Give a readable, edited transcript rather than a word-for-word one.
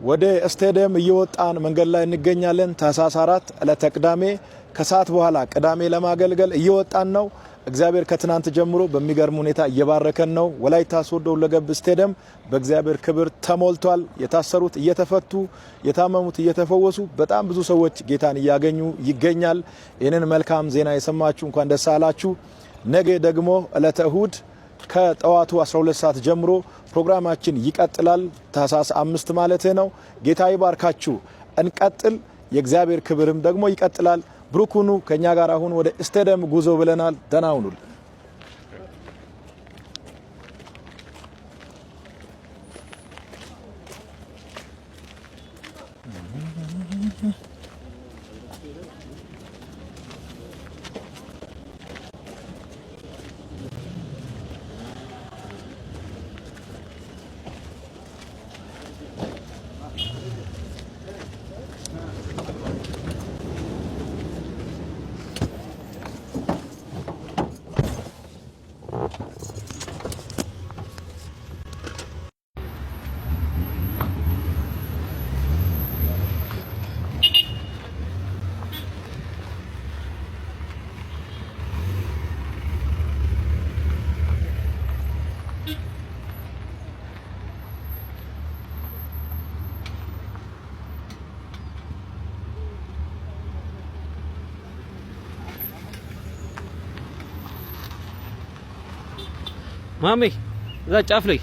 ወደ ስቴዲየም እየወጣን መንገድ ላይ እንገኛለን። ታህሳስ 4 ዕለተ ቅዳሜ ከሰዓት በኋላ ቅዳሜ ለማገልገል እየወጣን ነው። እግዚአብሔር ከትናንት ጀምሮ በሚገርም ሁኔታ እየባረከን ነው። ወላይታ ሶዶ ሁለገብ ስቴዲየም በእግዚአብሔር ክብር ተሞልቷል። የታሰሩት እየተፈቱ፣ የታመሙት እየተፈወሱ፣ በጣም ብዙ ሰዎች ጌታን እያገኙ ይገኛል። ይህንን መልካም ዜና የሰማችሁ እንኳን ደስ አላችሁ። ነገ ደግሞ ዕለተ እሁድ ከጠዋቱ 12 ሰዓት ጀምሮ ፕሮግራማችን ይቀጥላል። ታህሳስ 5 ማለት ነው። ጌታ ይባርካችሁ። እንቀጥል። የእግዚአብሔር ክብርም ደግሞ ይቀጥላል። ብሩኩኑ ከኛ ጋር አሁን ወደ ስቴዲየም ጉዞ ብለናል። ደህና ሁኑ። ማሜ እዛ ጫፍ ላይ